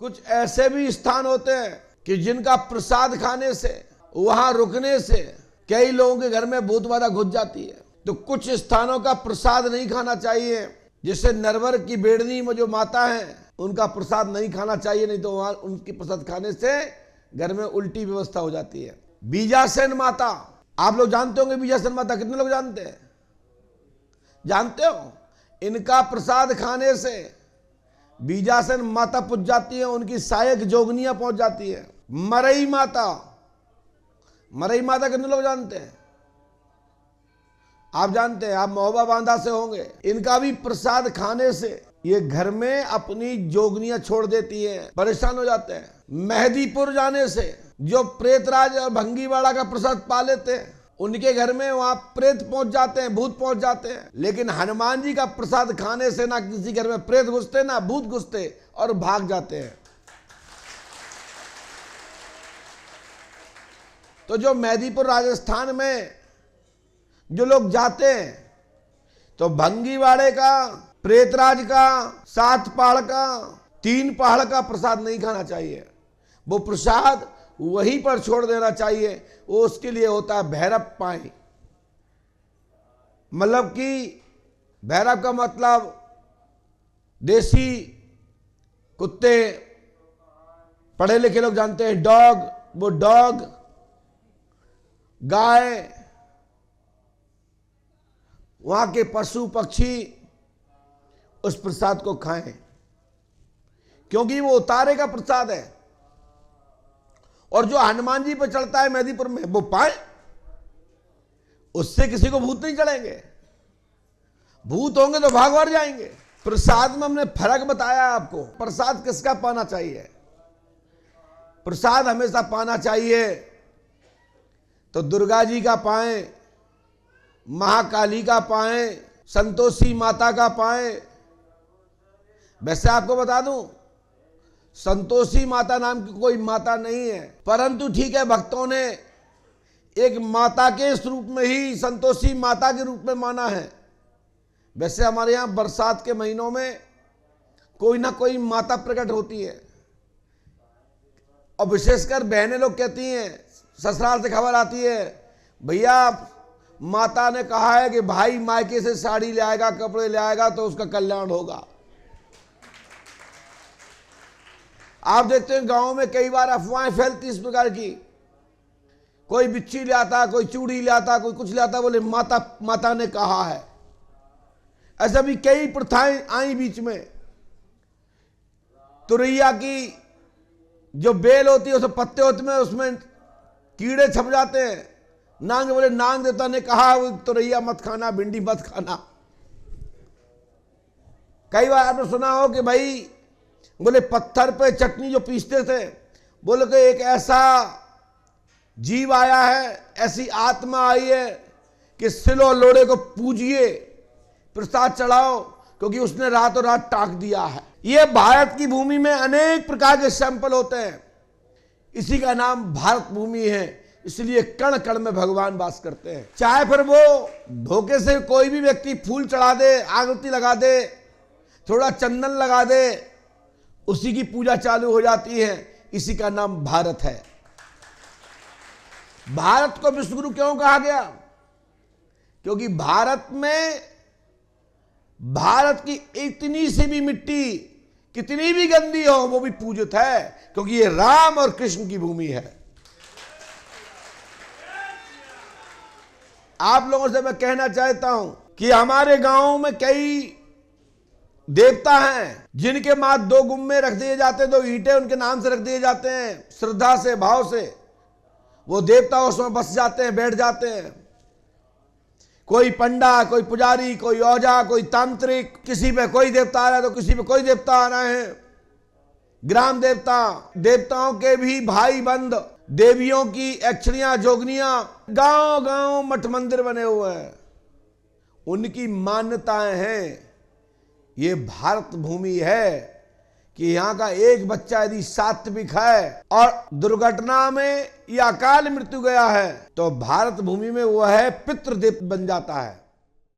कुछ ऐसे भी स्थान होते हैं कि जिनका प्रसाद खाने से, वहां रुकने से कई लोगों के घर में भूत बाधा घुस जाती है। तो कुछ स्थानों का प्रसाद नहीं खाना चाहिए, जैसे नरवर की बेड़नी में जो माता है उनका प्रसाद नहीं खाना चाहिए, नहीं तो वहां उनकी प्रसाद खाने से घर में उल्टी व्यवस्था हो जाती है। बीजासेन माता, आप लोग जानते होंगे बीजासेन माता, कितने लोग जानते हैं? जानते हो? इनका प्रसाद खाने से बीजासन माता पहुंच जाती है, उनकी सहायक जोगनियां पहुंच जाती है। मरई माता, मरई माता कितने लोग जानते हैं? आप जानते हैं, आप महोबा बांधा से होंगे। इनका भी प्रसाद खाने से ये घर में अपनी जोगनियां छोड़ देती है, परेशान हो जाते हैं। मेहदीपुर जाने से जो प्रेतराज और भंगीवाड़ा का प्रसाद पा लेते हैं, उनके घर में वहां प्रेत पहुंच जाते हैं, भूत पहुंच जाते हैं। लेकिन हनुमान जी का प्रसाद खाने से ना किसी घर में प्रेत घुसते ना भूत घुसते और भाग जाते हैं। तो जो मेहदीपुर राजस्थान में जो लोग जाते हैं, तो भंगीवाड़े का, प्रेतराज का, 7 पहाड़ का, 3 पहाड़ का प्रसाद नहीं खाना चाहिए। वो प्रसाद वहीं पर छोड़ देना चाहिए। वो उसके लिए होता है भैरव पाई। मतलब कि भैरव का मतलब देसी कुत्ते, पढ़े लिखे लोग जानते हैं डॉग, वो डॉग, गाय, वहां के पशु पक्षी उस प्रसाद को खाएं, क्योंकि वो उतारे का प्रसाद है। और जो हनुमान जी पर चढ़ता है मेहदीपुर में, वो पाए, उससे किसी को भूत नहीं चढ़ेंगे। भूत होंगे तो भाग भाग जाएंगे। प्रसाद में हमने फर्क बताया आपको। प्रसाद किसका पाना चाहिए? प्रसाद हमेशा पाना चाहिए तो दुर्गा जी का पाएं, महाकाली का पाएं, संतोषी माता का पाएं। वैसे आपको बता दूं, संतोषी माता नाम की कोई माता नहीं है, परंतु ठीक है, भक्तों ने एक माता के स्वरूप में ही संतोषी माता के रूप में माना है। वैसे हमारे यहाँ बरसात के महीनों में कोई ना कोई माता प्रकट होती है, और विशेषकर बहनें लोग कहती हैं, ससुराल से खबर आती है, भैया माता ने कहा है कि भाई मायके से साड़ी ले आएगा, कपड़े ले आएगा तो उसका कल्याण होगा। आप देखते हैं गांव में कई बार अफवाहें फैलती इस प्रकार की, कोई बिच्छी ले आता, कोई चूड़ी ले आता, कोई कुछ ले आता, बोले माता ने कहा है। ऐसा भी कई प्रथाएं आई बीच में। तुरैया की जो बेल होती है, उसमें पत्ते होते हैं, उसमें कीड़े छप जाते हैं। नांग बोले नांग देवता ने कहा तुरैया मत खाना, भिंडी मत खाना। कई बार आपने सुना हो कि भाई बोले पत्थर पे चटनी जो पीसते थे, बोले कि एक ऐसा जीव आया है, ऐसी आत्मा आई है कि सिलो लोड़े को पूजिए, प्रसाद चढ़ाओ, क्योंकि उसने रातों रात टाक दिया है। ये भारत की भूमि में अनेक प्रकार के सैंपल होते हैं, इसी का नाम भारत भूमि है। इसलिए कण कण में भगवान वास करते हैं। चाहे फिर वो धोखे से कोई भी व्यक्ति फूल चढ़ा दे, आरती लगा दे, थोड़ा चंदन लगा दे, उसी की पूजा चालू हो जाती है। इसी का नाम भारत है। भारत को विश्वगुरु क्यों कहा गया? क्योंकि भारत में, भारत की इतनी सी भी मिट्टी कितनी भी गंदी हो, वो भी पूजित है, क्योंकि ये राम और कृष्ण की भूमि है। आप लोगों से मैं कहना चाहता हूं कि हमारे गांव में कई देवता हैं जिनके माथ 2 गुम्मे रख दिए जाते हैं, 2 ईंटें उनके नाम से रख दिए जाते हैं। श्रद्धा से, भाव से वो देवता उसमें बस जाते हैं, बैठ जाते हैं। कोई पंडा, कोई पुजारी, कोई औजा, कोई तांत्रिक, किसी पे कोई देवता आ रहा है तो किसी पे कोई देवता आ रहे हैं। ग्राम देवता, देवताओं के भी भाई बंद, देवियों की यक्षिणियां, जोगनियां, गांव गांव मठ मंदिर बने हुए हैं। उनकी मान्यताएं हैं। ये भारत भूमि है कि यहाँ का एक बच्चा यदि सात्विक है और दुर्घटना में या अकाल मृत्यु गया है, तो भारत भूमि में वो है पितृदेव बन जाता है।